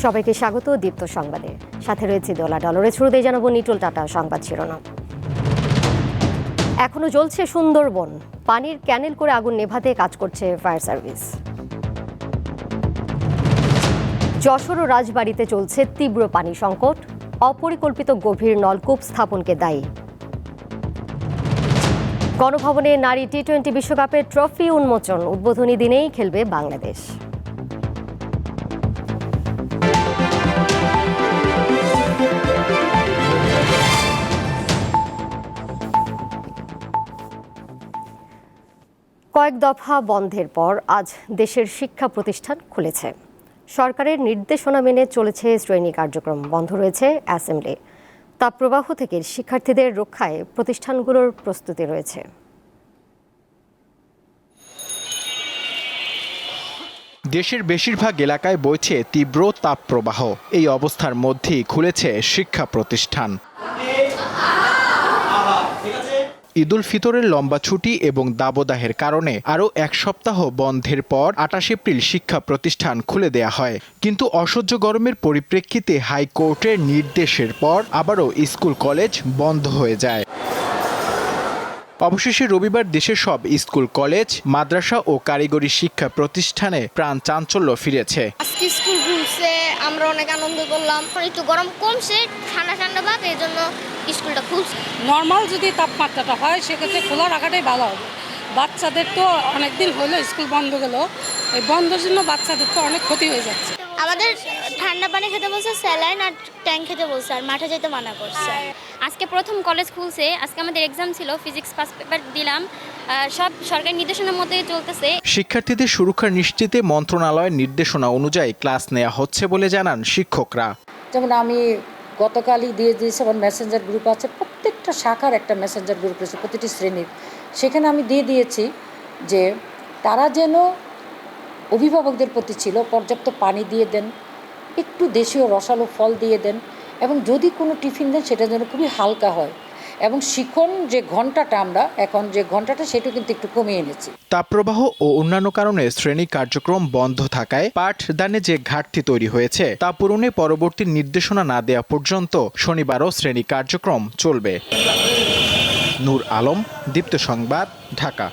সবাইকে স্বাগত দীপ্ত সংবাদে। সাথে রয়েছে দোলা ডলরে। শুরুতেই জানাবো নিটোল টাটা সংবাদ শিরোনাম। এখনো জ্বলছে সুন্দরবন, পানির ক্যানেল করে আগুন নেভাতে কাজ করছে ফায়ার সার্ভিস। যশোর ও রাজবাড়ীতে চলছে তীব্র পানি সংকট, অপরিকল্পিত গভীর নলকূপ স্থাপনকে দায়ী। গণভবনে নারী টি-20 বিশ্বকাপের ট্রফি উন্মোচন, উদ্বোধনী দিনেই খেলবে বাংলাদেশ। কয়েক দফা বন্ধের পর আজ দেশের শিক্ষা প্রতিষ্ঠান খুলেছে। সরকারের নির্দেশনা মেনে চলেছে শ্রেণী কার্যক্রম, বন্ধ রয়েছে অ্যাসেম্বলি। তাপপ্রবাহ থেকে শিক্ষার্থীদের রক্ষায় প্রতিষ্ঠানগুলোর প্রস্তুতি রয়েছে। দেশের বেশিরভাগ এলাকায় বইছে তীব্র তাপপ্রবাহ। এই অবস্থার মধ্যেই খুলেছে শিক্ষা প্রতিষ্ঠান। ঈদুল ফিতরের লম্বা ছুটি এবং দাবদাহের কারণে আরও এক সপ্তাহ বন্ধের পর 28 এপ্রিল শিক্ষা প্রতিষ্ঠান খুলে দেয়া হয়। কিন্তু অসহ্য গরমের পরিপ্রেক্ষিতে হাইকোর্টের নির্দেশের পর আবারও স্কুল কলেজ বন্ধ হয়ে যায়। অবশেষে রবিবার দেশের সব স্কুল কলেজ, মাদ্রাসা ও কারিগরি শিক্ষা প্রতিষ্ঠানে প্রাণ চাঞ্চল্য ফিরেছে। আজকে স্কুল খুলছে, আমরা অনেক আনন্দ করলাম। একটু গরম কমছে, ঠান্ডা ঠান্ডা ভাব, এই জন্য স্কুলটা খুলছে। নর্মাল যদি তাপমাত্রাটা হয় সেক্ষেত্রে খোলা রাখাটাই ভালো হবে। বাচ্চাদের তো অনেকদিন হলো স্কুল বন্ধ গেল, এই বন্ধের জন্য বাচ্চাদের তো অনেক ক্ষতি হয়ে যাচ্ছে। আমাদের ঠান্ডা পানি খেতে বলছে, স্যালাইন আর ট্যাঙ্ক খেতে বলছে, আর মাঠে যেতে মানা করছে। আজকে প্রথম কলেজ খুলছে, আজকে আমাদের এক্সাম ছিল, ফিজিক্স ফার্স্ট পেপার দিলাম, সব সরকারি নির্দেশনার মধ্যে চলতেছে। শিক্ষার্থীদের সুরক্ষা নিশ্চিতে মন্ত্রণালয়ের নির্দেশনা অনুযায়ী ক্লাস নেওয়া হচ্ছে বলে জানান শিক্ষকরা। যেমন আমি গতকালই দিয়ে দিয়েছি, আমার মেসেঞ্জার গ্রুপ আছে, প্রত্যেকটা শাখার একটা মেসেঞ্জার গ্রুপ রয়েছে প্রতিটি শ্রেণীর। সেখানে আমি দিয়ে দিয়েছি যে তারা যেন অভিভাবকদের প্রতি ছিল পর্যাপ্ত পানি দিয়ে দেন, একটু দেশীয় রসালো ফল দিয়ে দেন, এবং যদি কোনো টিফিন দেন সেটা যেন খুবই হালকা হয়, এবং শিখন যে ঘন্টাটা আমরা এখন যে ঘন্টাটা সেটা কিন্তু একটু কমিয়ে এনেছি। তাপপ্রবাহ ও অন্যান্য কারণে শ্রেণী কার্যক্রম বন্ধ থাকায় পাঠদানে যে ঘাটতি তৈরি হয়েছে তা পূরণে পরবর্তী নির্দেশনা না দেওয়া পর্যন্ত শনিবারও শ্রেণী কার্যক্রম চলবে। নূর আলম, দীপ্ত সংবাদ, ঢাকা।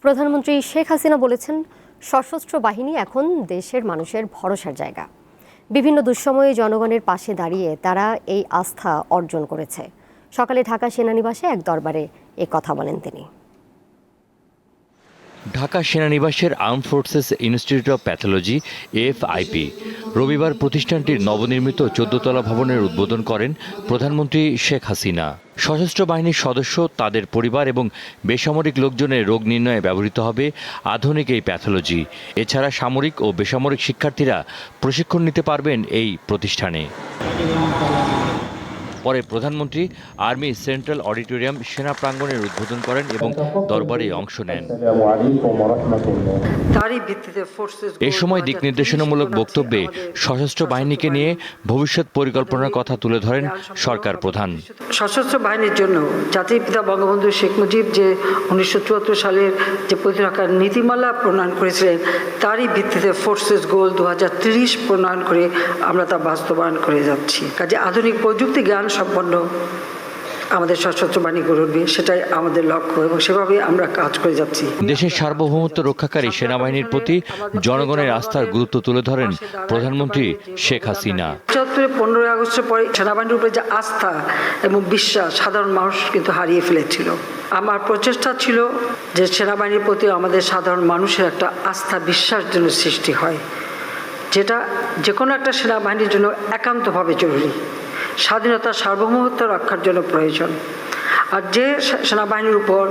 প্রধানমন্ত্রী শেখ হাসিনা বলেছেন, সশস্ত্র বাহিনী এখন দেশের মানুষের ভরসার জায়গা। বিভিন্ন দুঃসময়ে জনগণের পাশে দাঁড়িয়ে তারা এই আস্থা অর্জন করেছে। সকালে ঢাকা সেনানিবাসে এক দরবারে এ কথা বলেন তিনি। ঢাকা সেনানিবাসের armed forces institute of pathology AFIP রবিবার প্রতিষ্ঠানটির নবনির্মিত 14 তলা ভবনের উদ্বোধন করেন প্রধানমন্ত্রী শেখ হাসিনা। সশস্ত্র বাহিনীর সদস্য, তাদের পরিবার এবং বেসামরিক লোকজনের রোগ নির্ণয়ে ব্যবহৃত হবে আধুনিক এই প্যাথোলজি। এছাড়া সামরিক ও বেসামরিক শিক্ষার্থীরা প্রশিক্ষণ নিতে পারবেন এই প্রতিষ্ঠানে। পরে প্রধানমন্ত্রী আর্মি সেন্ট্রাল অডিটোরিয়াম সেনা প্রাঙ্গণের উদ্বোধন করেন এবং দরবারে অংশ নেন। এ সময় দিক নির্দেশনামূলক বক্তব্যে সশস্ত্র বাহিনীকে নিয়ে ভবিষ্যৎ পরিকল্পনার কথা তুলে ধরেন সরকার প্রধান। সশস্ত্র বাহিনীর জন্য জাতির পিতা বঙ্গবন্ধু শেখ মুজিব যে 1974 সালের যে প্রতিরক্ষার নীতিমালা প্রণয়ন করেছিলেন, তারই ভিত্তিতে ফোর্সেস গোল 2030 প্রণয়ন করে আমরা তা বাস্তবায়ন করে যাচ্ছি। কাজে আধুনিক প্রযুক্তি জ্ঞান সম্পন্ন আমাদের সশস্ত্র বাহিনী গড়ে উঠবে, সেটাই আমাদের লক্ষ্য, এবং সেভাবে আমরা কাজ করে যাচ্ছি। দেশের সার্বভৌমত্ব রক্ষাকারী সেনাবাহিনীর প্রতি জনগণের আস্থার গুরুত্ব তুলে ধরেন প্রধানমন্ত্রী শেখ হাসিনা। 15 আগস্টের পরে সেনাবাহিনীর উপরে যে আস্থা এবং বিশ্বাস সাধারণ মানুষ কিন্তু হারিয়ে ফেলেছিল। আমার প্রচেষ্টা ছিল যে সেনাবাহিনীর প্রতি আমাদের সাধারণ মানুষের একটা আস্থা বিশ্বাস যেন সৃষ্টি হয়, যেটা যে কোনো একটা সেনাবাহিনীর জন্য একান্তভাবে জরুরি, স্বাধীনতা সার্বভৌমত্ব রক্ষার জন্য প্রয়োজন। আর যে সেনাবাহিনীর উপর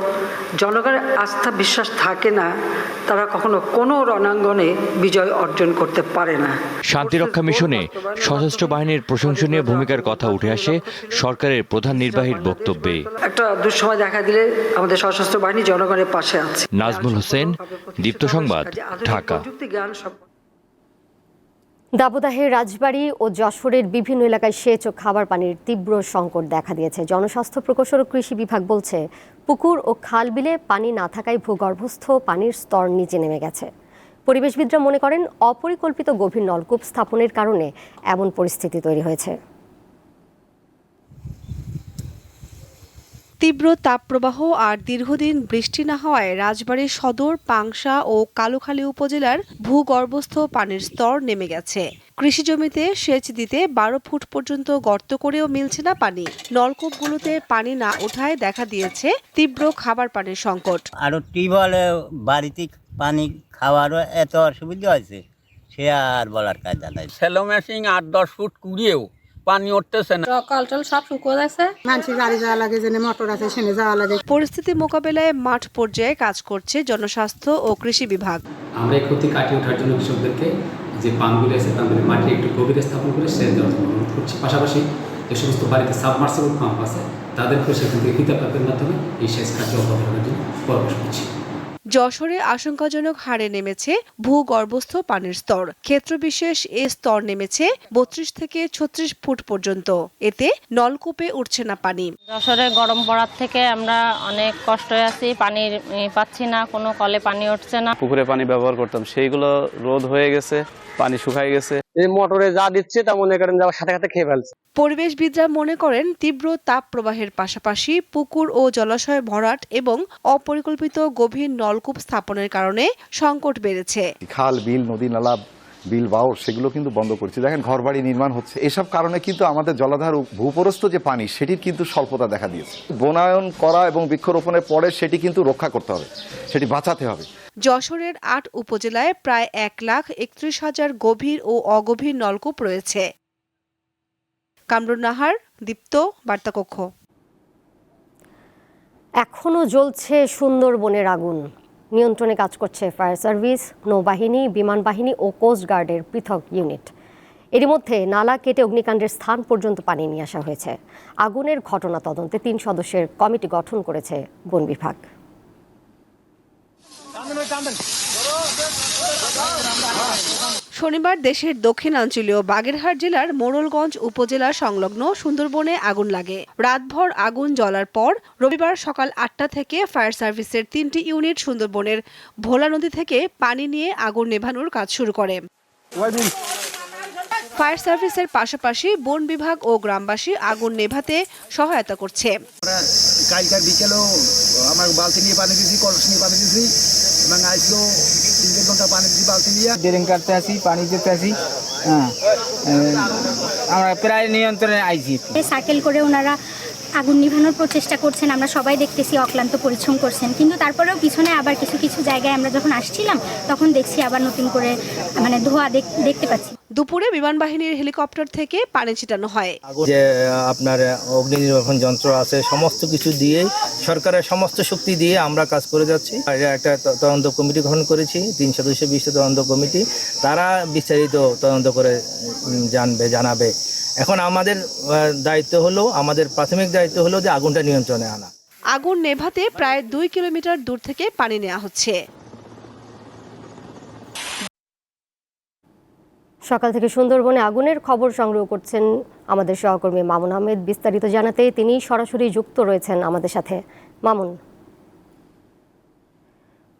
জনগণের আস্থা বিশ্বাস থাকে না, তারা কখনো কোনো রণাঙ্গনে বিজয় অর্জন করতে পারে না। শান্তিরক্ষা মিশনে সশস্ত্র বাহিনীর প্রশংসনীয় ভূমিকার কথা উঠে আসে সরকারের প্রধান নির্বাহীর বক্তব্যে। একটা দুঃসময় দেখা দিলে আমাদের সশস্ত্র বাহিনী জনগণের পাশে আছে। নাজমুল হোসেন, দীপ্ত সংবাদ, ঢাকা। দাবদাহে রাজবাড়ী ও যশোরের বিভিন্ন এলাকায় সেচ ও খাবার পানির তীব্র সংকট দেখা দিয়েছে। জনস্বাস্থ্য প্রকৌশল ও কৃষি বিভাগ বলছে, পুকুর ও খাল বিলে পানি না থাকায় ভূগর্ভস্থ পানির স্তর নিচে নেমে গেছে। পরিবেশবিদরা মনে করেন অপরিকল্পিত গভীর নলকূপ স্থাপনের কারণে এমন পরিস্থিতি তৈরি হয়েছে। তীব্র তাপপ্রবাহ আর দীর্ঘদিন বৃষ্টি না হওয়ায় রাজবাড়ী সদর, পাংশা ও কালুখালী উপজেলার ভূগর্ভস্থ পানির স্তর নেমে গেছে। কৃষি জমিতে সেচ দিতে 12 ফুট পর্যন্ত গর্ত করেও মিলছে না পানি। নলকূপগুলোতে পানি না ওঠায় দেখা দিয়েছে তীব্র খাবার পানির সংকট। আর টিউবওয়েলে বাড়িতে পানি খাওয়ারও এত অসুবিধা হয়েছে, সে আর বলার কাজ নাই। সেলো মেশিন 8-10 ফুট কুড়িয়েও পানি উঠতেছে না। সকাল সব শুকিয়ে যাচ্ছে, মানুষের বাড়ি যাওয়া লাগে, যেখানে মোটর আছে সেখানে যাওয়া লাগে। পরিস্থিতি মোকাবেলায় মাঠ পর্যায়ে কাজ করছে জনস্বাস্থ্য ও কৃষি বিভাগ। আমরা এই ক্ষতি কাটিয়ে ওঠার জন্য কৃষকদেরকে যে পাম্পগুলো আছে পাম্পের মাটি একটু গভীরে স্থাপন করে সেচ দেওয়ার জন্য অনুরোধ করছি। পাশাপাশি যে সমস্ত বাড়িতে সাবমার্সিবল পাম্প আছে তাদেরকে সেখান থেকে ফিতা পাম্পের মাধ্যমে এই সেচ কার্য অব্যাহত জন্য পরামর্শ করছি। যশোরে আশঙ্কাজনক হারে নেমেছে ভূগর্ভস্থ পানির স্তর। ক্ষেত্রবিশেষ এ স্তর নেমেছে 32 থেকে 36 ফুট পর্যন্ত। এতে নলকূপে উঠছে না পানি। যশোরে গরম পড়ার থেকে আমরা অনেক কষ্ট আছি, পানি পাচ্ছি না, কোনো কলে পানি উঠছে না। পুকুরে পানি ব্যবহার করতাম, সেইগুলো রোধ হয়ে গেছে, পানি শুকায় গেছে। এই মোটরে যা দিচ্ছে তা মনে করেন যাওয়ার সাথে সাথে খেয়ে ফেলছে। পরিবেশবিদরা মনে করেন তীব্র তাপ প্রবাহের পাশাপাশি পুকুর ও জলাশয় ভরাট এবং অপরিকল্পিত গভীর নলকূপ স্থাপনের কারণে সংকট বেড়েছে। খাল, বিল, নদী, নালা, বিল, বাওর সেগুলো কিন্তু বন্ধ করছে। দেখেন ঘরবাড়ি নির্মাণ হচ্ছে, এসব কারণে কিন্তু আমাদের জলাধার ভূপরস্থ যে পানি সেটির কিন্তু স্বল্পতা দেখা দিয়েছে। বনায়ন করা এবং বৃক্ষরোপণের পরে সেটি কিন্তু রক্ষা করতে হবে, সেটি বাঁচাতে হবে। যশোরের 8 উপজেলায় প্রায় 1,31,000 গভীর ও অগভীর নলকূপ রয়েছে। কামরুন নাহার, দীপ্ত, বার্তাকক্ষ। এখনও জ্বলছে সুন্দরবনের আগুন। নিয়ন্ত্রণে কাজ করছে ফায়ার সার্ভিস, নৌবাহিনী, বিমান বাহিনী ও কোস্টগার্ডের পৃথক ইউনিট। এরই মধ্যে নালা কেটে অগ্নিকাণ্ডের স্থান পর্যন্ত পানি নিয়ে আসা হয়েছে। আগুনের ঘটনা তদন্তে 3 সদস্যের কমিটি গঠন করেছে বন বিভাগ। শনিবার দেশের দক্ষিণাঞ্চলীয় বাগেরহাট জেলার মোড়লগঞ্জ উপজেলা সংলগ্ন সুন্দরবনে আগুন লাগে। রাতভর আগুন জ্বলার পর রবিবার সকাল 8টা থেকে ফায়ার সার্ভিসের 3টি ইউনিট সুন্দরবনের ভোলা নদী থেকে পানি নিয়ে আগুন নেভানোর কাজ শুরু করে। ফায়ার সার্ভিসের পাশাপাশি বন বিভাগ ও গ্রামবাসী আগুন নেভাতে সহায়তা করছে। কালকার বিকেলেও আমার বালতি নিয়ে পানি দিয়েছি, কলস নিয়ে পানি দিয়েছি এবং আজকেও 3 ঘন্টা পানি দিয়েছি বালতি নিয়ে। ড্রেন কাটতে আসি, পানি দিতে আসি, আমরা প্রায় নিয়ন্ত্রণে আইছি। সাইকেল করে ওনারা আগুন নিভানোর প্রচেষ্টা করছেন, আমরা সবাই দেখতেছি অক্লান্ত পরিশ্রম করছেন, কিন্তু তারপরেও পিছনে আবার কিছু কিছু জায়গায় আমরা যখন আসছিলাম তখন দেখছি আবার নতুন করে ধোঁয়া দেখতে পাচ্ছি। দুপুরে বিমান বাহিনীর হেলিকপ্টার থেকে পানি ছিটানো হয়। যে আপনার অগ্নি নির্বাপন যন্ত্র আছে, সমস্ত কিছু দিয়ে সরকারের সমস্ত শক্তি দিয়ে আমরা কাজ করে যাচ্ছি। একটা তদন্ত কমিটি গঠন করেছি, 3 সদস্য বিশিষ্ট তদন্ত কমিটি। তারা বিস্তারিত তদন্ত করে জানাবে। এখন আমাদের দায়িত্ব হলো, আমাদের প্রাথমিক দায়িত্ব হলো যে আগুনটা নিয়ন্ত্রণে আনা। আগুন নেভাতে প্রায় 2 কিলোমিটার দূর থেকে পানি নেওয়া হচ্ছে। সকাল থেকে সুন্দরবনে আগুনের খবর সংগ্রহ করছেন আমাদের সহকর্মী মামুন আহমেদ। বিস্তারিত জানাতে তিনি সরাসরি যুক্ত রয়েছেন আমাদের সাথে। মামুন,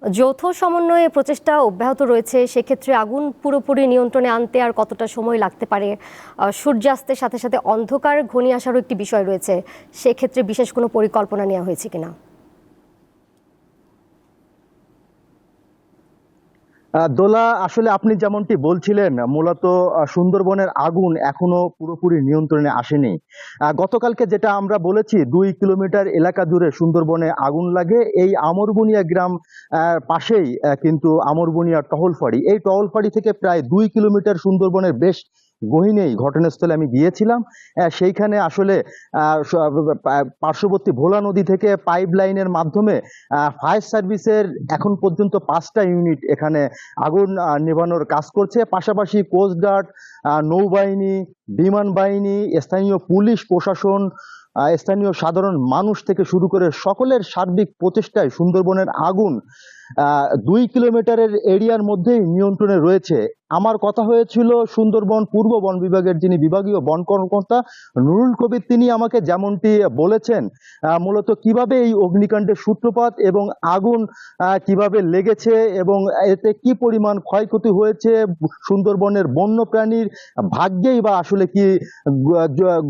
যৌথ সমন্বয়ে প্রচেষ্টা অব্যাহত রয়েছে, সেক্ষেত্রে আগুন পুরোপুরি নিয়ন্ত্রণে আনতে আর কতটা সময় লাগতে পারে? সূর্যাস্তের সাথে সাথে অন্ধকার ঘনিয়ে আসারও একটি বিষয় রয়েছে, সেক্ষেত্রে বিশেষ কোনো পরিকল্পনা নেওয়া হয়েছে কিনা? দোলা, আসলে আপনি যেমনটি বলছিলেন, মূলত সুন্দরবনের আগুন এখনো পুরোপুরি নিয়ন্ত্রণে আসেনি। গতকালকে যেটা আমরা বলেছি, 2 কিলোমিটার এলাকা জুড়ে সুন্দরবনে আগুন লাগে। এই আমরবুনিয়া গ্রাম পাশেই কিন্তু আমরবুনিয়া টহলফাড়ি, এই টহলফাড়ি থেকে প্রায় 2 কিলোমিটার সুন্দরবনের বেশ গহীনেই ঘটনাস্থলে আমি গিয়েছিলাম। সেইখানে আসলে পার্শ্ববর্তী ভোলা নদী থেকে পাইপ লাইনের মাধ্যমে ফায়ার সার্ভিসের এখন পর্যন্ত 5টা ইউনিট এখানে আগুন নেভানোর কাজ করছে। পাশাপাশি কোস্টগার্ড, নৌবাহিনী, বিমান বাহিনী, স্থানীয় পুলিশ প্রশাসন, স্থানীয় সাধারণ মানুষ থেকে শুরু করে সকলের সার্বিক প্রচেষ্টায় সুন্দরবনের আগুন 2 কিলোমিটারের এরিয়ার মধ্যেই নিয়ন্ত্রণে রয়েছে। আমার কথা হয়েছিল সুন্দরবন পূর্ব বন বিভাগের যিনি বিভাগীয় বন কর্মকর্তা নুরুল কবির, তিনি আমাকে যেমনটি বলেছেন মূলত কিভাবে এই অগ্নিকাণ্ডের সূত্রপাত এবং আগুন কিভাবে লেগেছে এবং এতে কি পরিমাণ ক্ষয়ক্ষতি হয়েছে, সুন্দরবনের বন্যপ্রাণীর ভাগ্যেই বা আসলে কি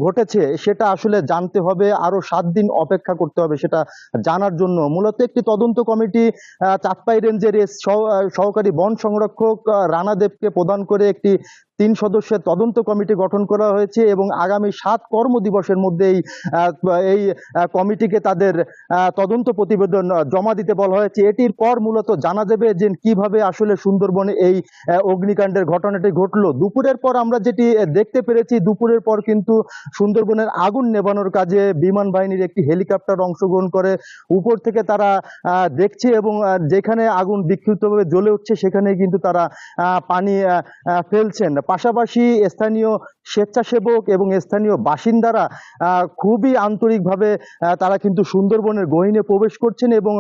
ঘটেছে সেটা আসলে জানতে হবে, আরো 7 দিন অপেক্ষা করতে হবে সেটা জানার জন্য। মূলত একটি তদন্ত কমিটি চাঁদপাই রেঞ্জের সহকারী বন সংরক্ষক রানা দেবকে প্রদান করে একটি 3 সদস্যের তদন্ত কমিটি গঠন করা হয়েছে এবং আগামী 7 কর্মদিবসের মধ্যে এই কমিটিকে তাদের তদন্ত প্রতিবেদন জমা দিতে বলা হয়েছে। এটির পর মূলত জানা যাবে যে কিভাবে আসলে সুন্দরবনে এই অগ্নিকাণ্ডের ঘটনাটি ঘটলো। দুপুরের পর আমরা যেটি দেখতে পেরেছি, দুপুরের পর কিন্তু সুন্দরবনের আগুন নেভানোর কাজে বিমান বাহিনীর একটি হেলিকপ্টার অংশগ্রহণ করে। উপর থেকে তারা দেখছে এবং যেখানে আগুন বিক্ষিপ্তভাবে জ্বলে উঠছে সেখানে কিন্তু তারা পানি ফেলছেন। পাশাপাশি স্থানীয় স্বেচ্ছাসেবক এবং স্থানীয় বাসিন্দারা খুবই আন্তরিকভাবে তারা কিন্তু সুন্দরবনের গহীনে প্রবেশ করছেন এবং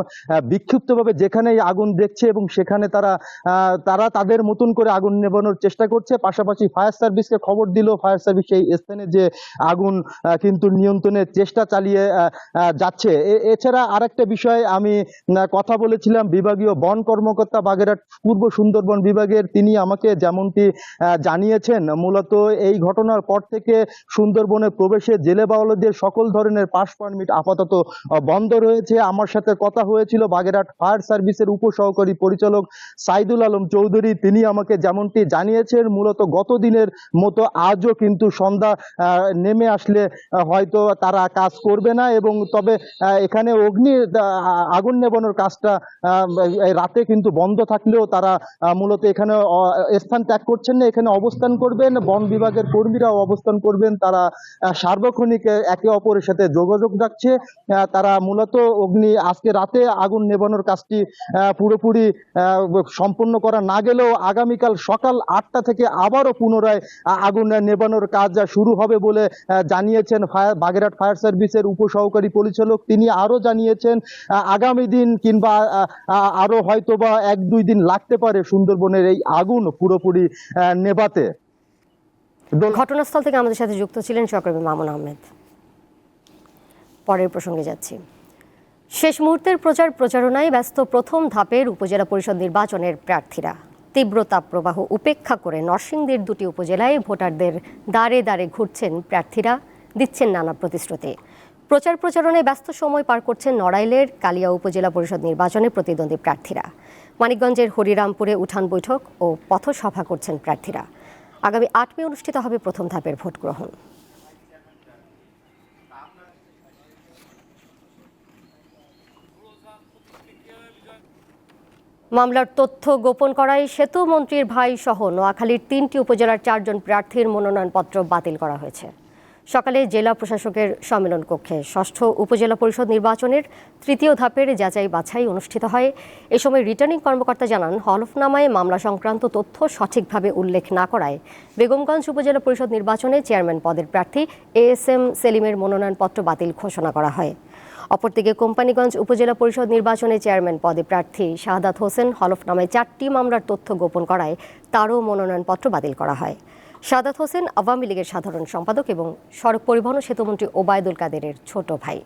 বিক্ষিপ্তভাবে যেখানেই আগুন দেখছে এবং সেখানে তারা তাদের মতন করে আগুন নেভানোর চেষ্টা করছে। পাশাপাশি ফায়ার সার্ভিসকে খবর দিল, ফায়ার সার্ভিস সেই স্থানে যে আগুন কিন্তু নিয়ন্ত্রণের চেষ্টা চালিয়ে যাচ্ছে। এছাড়া আরেকটা বিষয় আমি কথা বলেছিলাম বিভাগীয় বন কর্মকর্তা বাগেরহাট পূর্ব সুন্দরবন বিভাগের, তিনি আমাকে যেমনটি জানিয়েছেন মূলত এই ঘটনার পর থেকে সুন্দরবনে প্রবেশে জেলে বাউলদের সকল ধরনের পাস পারমিট আপাতত বন্ধ রয়েছে। আমার সাথে কথা হয়েছিল বাগেরহাট ফায়ার সার্ভিসের উপসহকারী পরিচালক সাইদুল আলম চৌধুরী, তিনি আমাকে যেমনটি জানিয়েছেন মূলত গত দিনের মতো আজও কিন্তু সন্ধ্যা নেমে আসলে হয়তো তারা কাজ করবে না এবং তবে এখানে আগুন নেভানোর কাজটা রাতে কিন্তু বন্ধ থাকলেও তারা মূলত এখানে স্থান ত্যাগ করছেন না, এখানে অবস্থান করবেন। বন বিভাগের কর্মীরাও অবস্থান করবেন, তারা সার্বক্ষণিক একে অপরের সাথে যোগাযোগ রাখছে। তারা মূলত আজকে রাতে আগুন নেভানোর কাজটি পুরোপুরি সম্পন্ন করা না গেলেও আগামীকাল সকাল 8টা থেকে আবারও পুনরায় আগুন নেভানোর কাজ শুরু হবে বলে জানিয়েছেন বাগেরহাট ফায়ার সার্ভিসের উপসহকারী পরিচালক। তিনি আরো জানিয়েছেন আগামী দিন কিংবা আরো হয়তোবা 1-2 দিন লাগতে পারে সুন্দরবনের এই আগুন পুরোপুরি নেভাতে। ঘটনাস্থল থেকে আমাদের সাথে যুক্ত ছিলেন সহকর্মী মামুন আহমেদ। পরের প্রসঙ্গে যাচ্ছি। শেষ মুহূর্তের প্রচারণায় ব্যস্ত প্রথম ধাপের উপজেলা পরিষদ নির্বাচনের প্রার্থীরা। তীব্র তাপপ্রবাহ উপেক্ষা করে নরসিংদীর 2টি উপজেলায় ভোটারদের দাঁড়ে দাঁড়ে ঘুরছেন প্রার্থীরা, দিচ্ছেন নানা প্রতিশ্রুতি। প্রচারণায় ব্যস্ত সময় পার করছেন নড়াইলের কালিয়া উপজেলা পরিষদ নির্বাচনে প্রতিদ্বন্দ্বী প্রার্থীরা। মানিকগঞ্জের হরিরামপুরে উঠান বৈঠক ও পথসভা করছেন প্রার্থীরা। আগামী 8 মে অনুষ্ঠিত হবে প্রথম ধাপের ভোট গ্রহণ। মামলার তথ্য গোপন করায় সেতু মন্ত্রীর ভাই সহ নোয়াখালীর 3টি উপজেলার 4 জন প্রার্থীর মনোনয়নপত্র বাতিল করা হয়েছে। সকালে জেলা প্রশাসকের সম্মেলন কক্ষে 6ষ্ঠ উপজেলা পরিষদ নির্বাচনের 3য় ধাপের যাচাই বাছাই অনুষ্ঠিত হয়। এ সময় রিটার্নিং কর্মকর্তা জানান, হলফনামায় মামলা সংক্রান্ত তথ্য সঠিকভাবে উল্লেখ না করায় বেগমগঞ্জ উপজেলা পরিষদ নির্বাচনে চেয়ারম্যান পদের প্রার্থী ASM সেলিমের মনোনয়নপত্র বাতিল ঘোষণা করা হয়। অপরদিকে কোম্পানীগঞ্জ উপজেলা পরিষদ নির্বাচনে চেয়ারম্যান পদে প্রার্থী শাহাদাত হোসেন হলফনামায় 4টি মামলার তথ্য গোপন করায় তারও মনোনয়নপত্র বাতিল করা হয়। শাহাদাত হোসেন আওয়ামী লীগের সাধারণ সম্পাদক এবং সড়ক পরিবহন ও সেতুমন্ত্রী ওবায়দুল কাদেরের ছোট ভাই।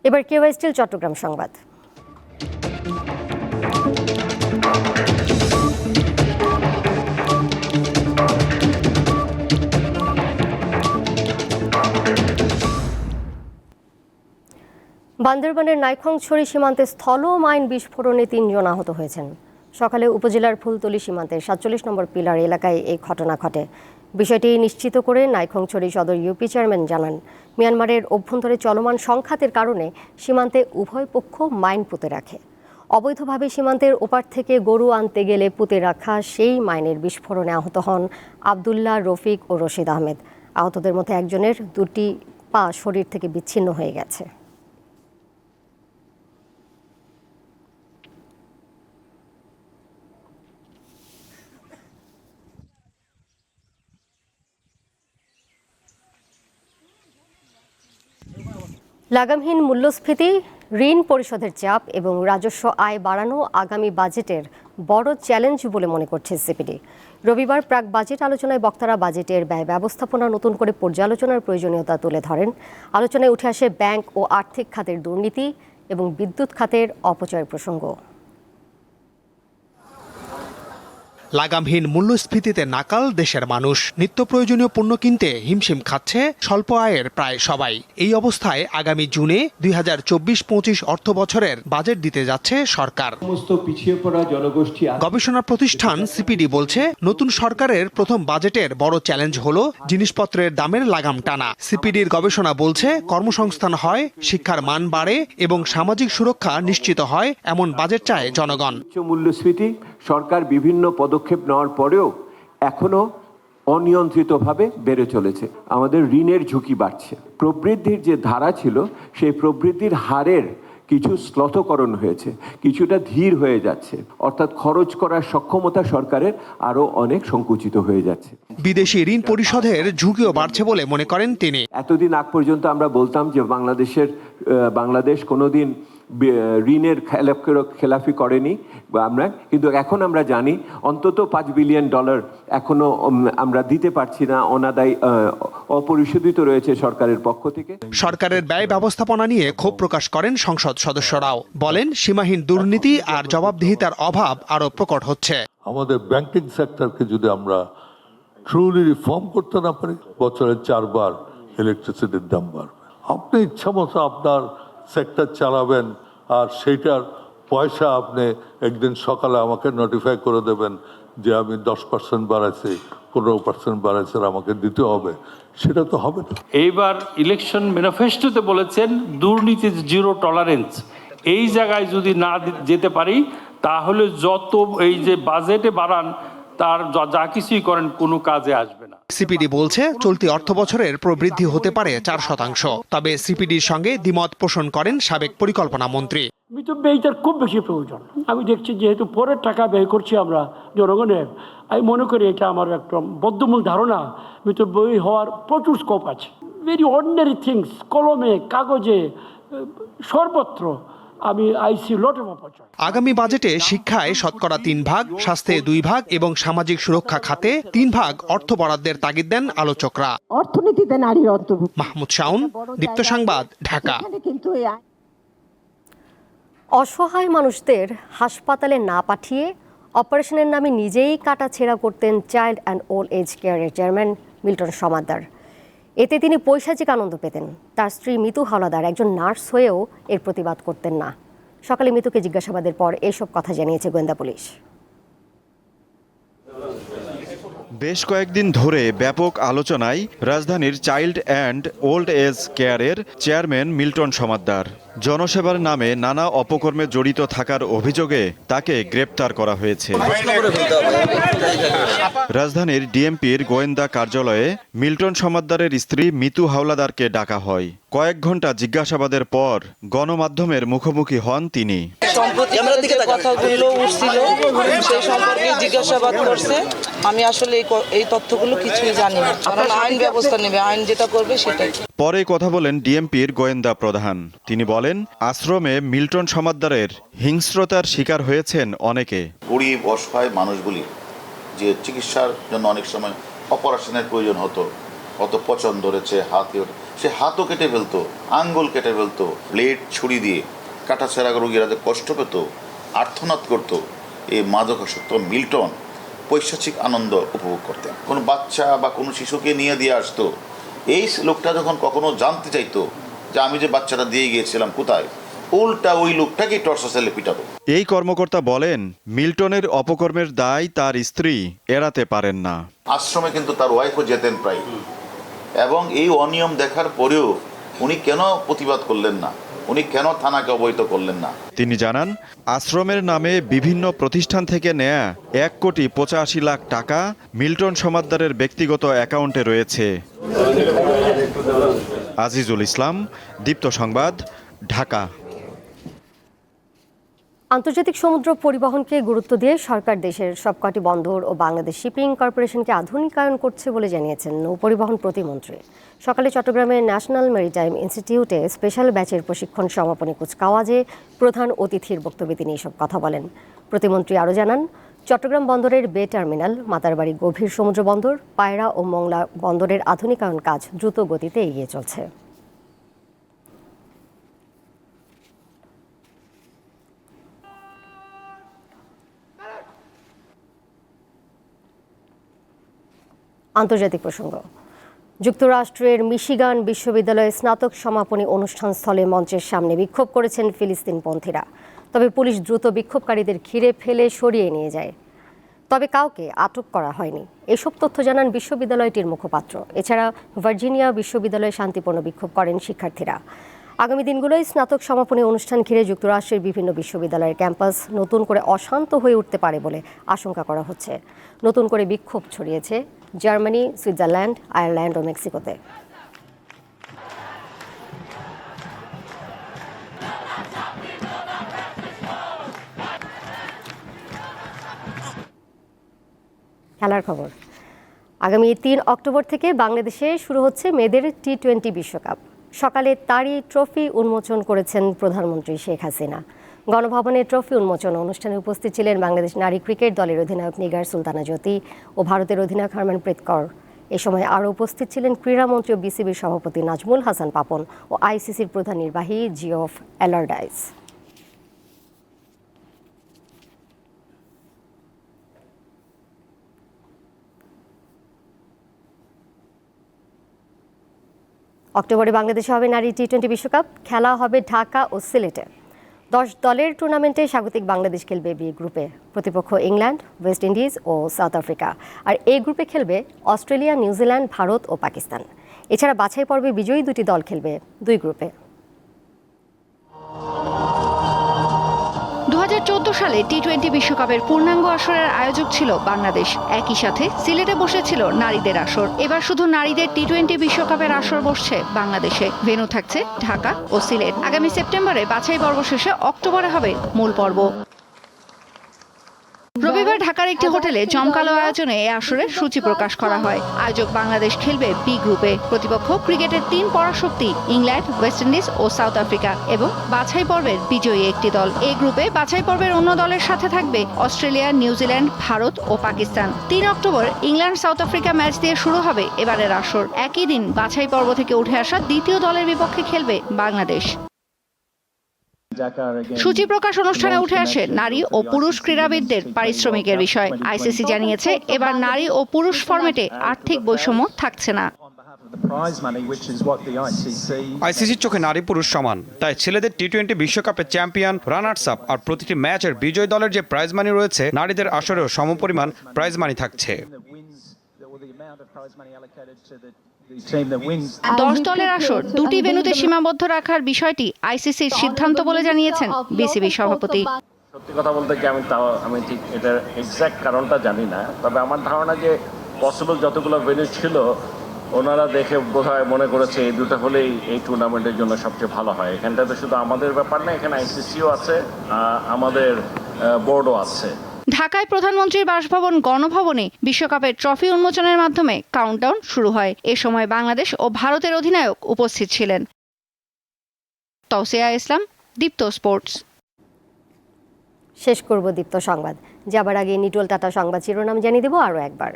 এবার কেওয়াই স্টিল চট্টগ্রাম সংবাদ। বান্দরবানের নাইখংছড়ি সীমান্তে স্থল মাইন বিস্ফোরণে 3 জন আহত হয়েছেন। সকালে উপজেলার ফুলতলি সীমান্তের 47 নম্বর পিলার এলাকায় এই ঘটনা ঘটে। বিষয়টি নিশ্চিত করে নাইখংছড়ি সদর ইউপি চেয়ারম্যান জানান, মিয়ানমারের অভ্যন্তরে চলমান সংঘাতের কারণে সীমান্তে উভয় পক্ষ মাইন পুঁতে রাখে। অবৈধভাবে সীমান্তের ওপার থেকে গরু আনতে গেলে পুঁতে রাখা সেই মাইনের বিস্ফোরণে আহত হন আবদুল্লাহ, রফিক ও রশিদ আহমেদ। আহতদের মধ্যে একজনের 2টি পা শরীর থেকে বিচ্ছিন্ন হয়ে গেছে। লাগামহীন মূল্যস্ফীতি, ঋণ পরিশোধের চাপ এবং রাজস্ব আয় বাড়ানো আগামী বাজেটের বড় চ্যালেঞ্জ বলে মনে করছে সিপিডি। রবিবার প্রাক বাজেট আলোচনায় বক্তারা বাজেটের ব্যয় ব্যবস্থাপনা নতুন করে পর্যালোচনার প্রয়োজনীয়তা তুলে ধরেন। আলোচনায় উঠে আসে ব্যাংক ও আর্থিক খাতের দুর্নীতি এবং বিদ্যুৎ খাতের অপচয়ের প্রসঙ্গ। লাগামহীন মূল্যস্ফীতিতে নাকাল দেশের মানুষ। নিত্য প্রয়োজনীয় পণ্য কিনতে হিমশিম খাচ্ছে স্বল্প আয়ের প্রায় সবাই। এই অবস্থায় আগামী জুনে 2024-25 অর্থ বছরের বাজেট দিতে যাচ্ছে সরকার। গবেষণা প্রতিষ্ঠান সিপিডি বলছে, নতুন সরকারের প্রথম বাজেটের বড় চ্যালেঞ্জ হলো জিনিসপত্রের দামের লাগাম টানা। সিপিডির গবেষণা বলছে, কর্মসংস্থান হয়, শিক্ষার মান বাড়ে এবং সামাজিক সুরক্ষা নিশ্চিত হয়, এমন বাজেট চায় জনগণ। মূল্যস্ফীতি সরকার বিভিন্ন পদক্ষেপ নেওয়ার পরেও এখনো অনিয়ন্ত্রিতভাবে বেড়ে চলেছে। আমাদের ঋণের ঝুঁকি বাড়ছে। প্রবৃদ্ধির যে ধারা ছিল সেই প্রবৃদ্ধির হারের কিছু শ্লথকরণ হয়েছে, কিছুটা ধীর হয়ে যাচ্ছে, অর্থাৎ খরচ করার সক্ষমতা সরকারের আরো অনেক সংকুচিত হয়ে যাচ্ছে। বিদেশি ঋণ পরিশোধের ঝুঁকিও বাড়ছে বলে মনে করেন তিনি। এতদিন আগ পর্যন্ত আমরা বলতাম যে বাংলাদেশ কোনোদিন ঋণের খেলাফি করেনি আমরা, কিন্তু এখন আমরা জানি অন্তত $5 বিলিয়ন এখনো আমরা দিতে পারছি না, অনাদায়ী অপরিশোধিত রয়েছে সরকারের পক্ষ থেকে। সরকারের ব্যয় ব্যবস্থাপনা নিয়ে ক্ষোভ প্রকাশ করেন সংসদ সদস্যরাও। বলেন, সীমাহীন দুর্নীতি আর জবাবদিহিতার অভাব আরো প্রকট হচ্ছে। আমাদের ব্যাংকিং সেক্টরকে যদি আমরা ট্রুলি রিফর্ম করতে না পারি, বছরে 4 বার ইলেকট্রিসিটির দাম বাড়বে। আপনি ইচ্ছা মতো আপনার সেক্টর চালাবেন আর সেইটার পয়সা আপনি একদিন সকালে আমাকে নোটিফাই করে দেবেন যে আমি 10% বাড়াইছি, 15% বাড়াইছে, আমাকে দিতে হবে। সেটা তো হবে না। এইবার ইলেকশন ম্যানিফেস্টোতে বলেছেন দুর্নীতি জিরো টলারেন্স। এই জায়গায় যদি না যেতে পারি তাহলে যত এই যে বাজেটে বাড়ান তার যা কিছুই করেন কোনো কাজে আসবে না। সিপিডি বলছে, চলতি অর্থ বছরের প্রবৃদ্ধি হতে পারে 4%। তবে সিপিডির সঙ্গে দ্বিমত পোষণ করেন সাবেক পরিকল্পনা মন্ত্রী। ব্যয়টার খুব বেশি প্রয়োজন। আমি দেখছি যেহেতু পরের টাকা ব্যয় করছি আমরা জনগণের, আমি মনে করি এটা আমার একটা বদ্ধমূল ধারণা, ব্যয় হওয়ার প্রচুর স্কোপ আছে। ভেরি অর্ডিনারি থিংস, কলমে কাগজে সর্বত্র আমি আইসি লট অফ অপরচুনিটি। আগামী বাজেটে শিক্ষায় শতকরা 3 ভাগ, স্বাস্থ্যে 2 ভাগ এবং সামাজিক সুরক্ষা খাতে 3 ভাগ অর্থ বরাদ্দের তাগিদ দেন আলোচকরা। অর্থনীতিতে নারীর অন্তর্ভুক্ত। মাহমুদ শাওন, দীপ্ত সংবাদ, ঢাকা। অসহায় মানুষদের হাসপাতালে না পাঠিয়ে অপারেশনের নামে নিজেই কাটাছেঁড়া করতেন চাইল্ড অ্যান্ড ওল্ড এজ কেয়ারের চেয়ারম্যান মিল্টন সমাদ্দার। এতে তিনি পৈশাচিক আনন্দ পেতেন। তার স্ত্রী মিতু হাওলাদার একজন নার্স হয়েও এর প্রতিবাদ করতেন না। সকালে মিতুকে জিজ্ঞাসাবাদের পর এইসব কথা জানিয়েছে গোয়েন্দা পুলিশ। বেশ কয়েকদিন ধরে ব্যাপক আলোচনায় রাজধানীর চাইল্ড অ্যান্ড ওল্ড এজ কেয়ারের চেয়ারম্যান মিল্টন সমাদ্দার। জনসেবার নামে নানা অপকর্মে জড়িত থাকার অভিযোগে তাকে গ্রেপ্তার করা হয়েছে। রাজধানীর ডিএমপির গোয়েন্দা কার্যালয়ে মিল্টন সমাদ্দারের স্ত্রী মিতু হাওলাদারকে ডাকা হয়। কয়েক ঘন্টা জিজ্ঞাসাবাদের পর গণমাধ্যমের মুখোমুখি হন তিনি। সম্প্রতি যে কথাগুলো উঠছিল সেই সম্পর্কে জিজ্ঞাসাবাদ করছে। আমি আসলে এই তথ্যগুলো কিছুই জানি না, কারণ আইন ব্যবস্থা নেবে, আইন যেটা করবে সেটাই। পরে কথা বলেন ডিএমপির গোয়েন্দা প্রধান। তিনি বলেন, আশ্রমে মিল্টন সমাদ্দারের হিংস্রতার শিকার হয়েছেন অনেকে। গরিব অসহায় মানুষগুলি যে চিকিৎসার জন্য অনেক সময় অপারেশনের প্রয়োজন হতো, কত পচন ধরেছে, সে হাতও কেটে ফেলতো, আঙ্গুল কেটে ফেলতো, ব্লেড ছুরি দিয়ে কাটাছেঁড়া রোগীরা যে কষ্ট পেত, আর্তনাদ করত, এই মাদকাসক্ত মিল্টন পৈশাচিক আনন্দ উপভোগ করতেন। কোনো বাচ্চা বা কোনো শিশুকে নিয়ে দিয়ে আসতো, এই লোকটা যখন কখনো জানতে চাইতো যে আমি যে বাচ্চাটা দিয়ে গিয়েছিলাম কোথায়, উল্টা ওই লোকটাকেই টর্চার সেলে পিটাতো। এই কর্মকর্তা বলেন, মিল্টনের অপকর্মের দায় তার স্ত্রী এড়াতে পারেন না। আশ্রমে কিন্তু তার ওয়াইফও যেতেন প্রায়, এবং এই অনিয়ম দেখার পরেও উনি কেন প্রতিবাদ করলেন না, উনি কেন থানাকে অবহিত করলেন না? তিনি জানান, আশ্রমের নামে বিভিন্ন প্রতিষ্ঠান থেকে নেয়া 1,85,00,000 টাকা মিল্টন সমাদ্দারের ব্যক্তিগত অ্যাকাউন্টে রয়েছে। আজিজুল ইসলাম, দীপ্ত সংবাদ, ঢাকা। আন্তর্জাতিক সমুদ্র পরিবহনকে গুরুত্ব দিয়ে সরকার দেশের সবকটি বন্দর ও বাংলাদেশ শিপিং কর্পোরেশনকে আধুনিকায়ন করছে বলে জানিয়েছেন নৌপরিবহন প্রতিমন্ত্রী। সকালে চট্টগ্রামের ন্যাশনাল মেরিটাইম ইনস্টিটিউটে স্পেশাল ব্যাচের প্রশিক্ষণ সমাপনী কুচকাওয়াজে প্রধান অতিথির বক্তব্যে তিনি এসব কথা বলেন। প্রতিমন্ত্রী আরও জানান, চট্টগ্রাম বন্দরের বে টার্মিনাল, মাতারবাড়ি গভীর সমুদ্র বন্দর, পায়রা ও মংলা বন্দরের আধুনিকায়ন কাজ দ্রুত গতিতে এগিয়ে চলছে। আন্তর্জাতিক প্রসঙ্গ। যুক্তরাষ্ট্রের মিশিগান বিশ্ববিদ্যালয়ে স্নাতক সমাপনী অনুষ্ঠান স্থলে মঞ্চের সামনে বিক্ষোভ করেছেন ফিলিস্তিনপন্থীরা। তবে পুলিশ দ্রুত বিক্ষোভকারীদের ঘিরে ফেলে সরিয়ে নিয়ে যায়। তবে কাউকে আটক করা হয়নি, এসব তথ্য জানান বিশ্ববিদ্যালয়টির মুখপাত্র। এছাড়া ভার্জিনিয়া বিশ্ববিদ্যালয়ে শান্তিপূর্ণ বিক্ষোভ করেন শিক্ষার্থীরা। আগামী দিনগুলোয় স্নাতক সমাপনী অনুষ্ঠান ঘিরে যুক্তরাষ্ট্রের বিভিন্ন বিশ্ববিদ্যালয়ের ক্যাম্পাস নতুন করে অশান্ত হয়ে উঠতে পারে বলে আশঙ্কা করা হচ্ছে। নতুন করে বিক্ষোভ ছড়িয়েছে জার্মানি, সুইজারল্যান্ড, আয়ারল্যান্ড ও মেক্সিকোতে। খেলার খবর। আগামী 3 অক্টোবর থেকে বাংলাদেশে শুরু হচ্ছে মেয়েদের টি-20 বিশ্বকাপ। সকালে তারই ট্রফি উন্মোচন করেছেন প্রধানমন্ত্রী শেখ হাসিনা। গণভবনে ট্রফি উন্মোচন অনুষ্ঠানে উপস্থিত ছিলেন বাংলাদেশ নারী ক্রিকেট দলের অধিনায়ক নিগার সুলতানা জ্যোতি ও ভারতের অধিনায়ক হারমানপ্রীত কৌর। এ সময় আরও উপস্থিত ছিলেন ক্রীড়ামন্ত্রী ও বিসিবির সভাপতি নাজমুল হাসান পাপন ও আইসিসির প্রধান নির্বাহী জিওফ অ্যালারডাইস। অক্টোবরে বাংলাদেশে হবে নারী টি-20 বিশ্বকাপ। খেলা হবে ঢাকা ও সিলেটে। 10 দলের টুর্নামেন্টে স্বাগতিক বাংলাদেশ খেলবে বি গ্রুপে। প্রতিপক্ষ ইংল্যান্ড, ওয়েস্ট ইন্ডিজ ও সাউথ আফ্রিকা। আর এ গ্রুপে খেলবে অস্ট্রেলিয়া, নিউজিল্যান্ড, ভারত ও পাকিস্তান। এছাড়া বাছাই পর্বে বিজয়ী 2টি দল খেলবে 2 গ্রুপে। 2014 সালে টি-20 বিশ্বকাপের পূর্ণাঙ্গ আসরের আয়োজক ছিল বাংলাদেশ। একই সাথে সিলেটে বসেছিল নারীদের আসর। এবার শুধু নারীদের টি-20 বিশ্বকাপের আসর বসছে বাংলাদেশে। ভেন্যু থাকছে ঢাকা ও সিলেট। আগামী সেপ্টেম্বরে বাছাই পর্ব শেষে অক্টোবরে হবে মূল পর্ব। রবিবার ঢাকার একটি হোটেলে জমকালো আয়োজনে এই আসরের সূচি প্রকাশ করা হয়। আয়োজক বাংলাদেশ খেলবে বি গ্রুপে। প্রতিপক্ষ ক্রিকেটের 3 পরাশক্তি ইংল্যান্ড, ওয়েস্ট ইন্ডিজ ও সাউথ আফ্রিকা এবং বাছাই পর্বের বিজয়ী একটি দল। এই গ্রুপে বাছাই পর্বের অন্য দলের সাথে থাকবে অস্ট্রেলিয়া, নিউজিল্যান্ড, ভারত ও Pakistan. 3 October England South Africa match দিয়ে শুরু হবে এবারের আসর। একই দিন বাছাই পর্ব থেকে উঠে আসা দ্বিতীয় দলের বিপক্ষে খেলবে বাংলাদেশ। সূচি প্রকাশ অনুষ্ঠানে উঠে আসে নারী ও পুরুষ ক্রীড়াবিদদের পারিশ্রমিকের বিষয়। আইসিসি জানিয়েছে এবার নারী ও পুরুষ ফরম্যাটে আর্থিক বৈষম্য থাকছে না। আইসিসির চোখে নারী পুরুষ সমান, তাই ছেলেদের টি-20 বিশ্বকাপের চ্যাম্পিয়ন, রানার্স আপ আর প্রতিটি ম্যাচের বিজয়ী দলের যে প্রাইজ মানি রয়েছে, নারীদের আসরেও সমপরিমাণ প্রাইজ মানি থাকছে। 10 দলের আসর 2টি ভেন্যুতে সীমাবদ্ধ রাখার বিষয়টি আইসিসির সিদ্ধান্ত বলে জানিয়েছেন বিসিবি সভাপতি। সত্যি কথা বলতে কি আমি ঠিক এটার এক্সাক্ট কারণটা জানি না, তবে আমার ধারণা যে পসিবল যতগুলো ভেন্যু ছিল ওনারা দেখে বোধহয় মনে করেছে এই দুটো হলেই এই টুর্নামেন্টের জন্য সবচেয়ে ভালো হয়। এখানটাতে শুধু আমাদের ব্যাপার না, এখানে আইসিসিও আছে, আমাদের বোর্ডও আছে। ঢাকায় প্রধানমন্ত্রীর বাসভবন গণভবনে বিশ্বকাপের ট্রফি উন্মোচনের মাধ্যমে কাউন্টডাউন শুরু হয়। এ সময় বাংলাদেশ ও ভারতের অধিনায়ক উপস্থিত ছিলেন। তৌসিয়া ইসলাম, দীপ্ত স্পোর্টস। শেষ করব দীপ্ত সংবাদ। যাবার আগে নিটোল টাটা সংবাদ শিরোনাম জানিয়ে দেব আরও একবার।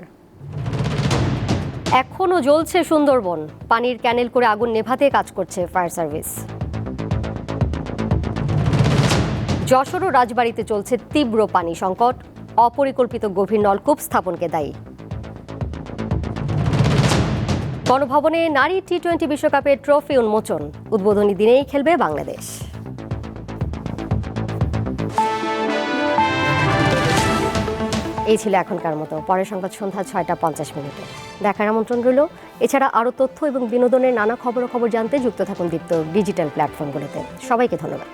এখনও জ্বলছে সুন্দরবন। পানির ক্যানেল করে আগুন নেভাতে কাজ করছে ফায়ার সার্ভিস। যশোর ও রাজবাড়ীতে চলছে তীব্র পানি সংকট। অপরিকল্পিত গভীর নলকূপ স্থাপনকে দায়ী। গণভবনে নারী টি-20 বিশ্বকাপের ট্রফি উন্মোচন। উদ্বোধনী দিনেই খেলবে বাংলাদেশ। এই ছিল এখনকার মতো। পরের সংবাদ সন্ধ্যা 6টা 50 দেখার আমন্ত্রণ রইল। এছাড়া আরও তথ্য এবং বিনোদনের নানা খবরাখবর জানতে যুক্ত থাকুন দীপ্ত ডিজিটাল প্ল্যাটফর্মগুলোতে। সবাইকে ধন্যবাদ।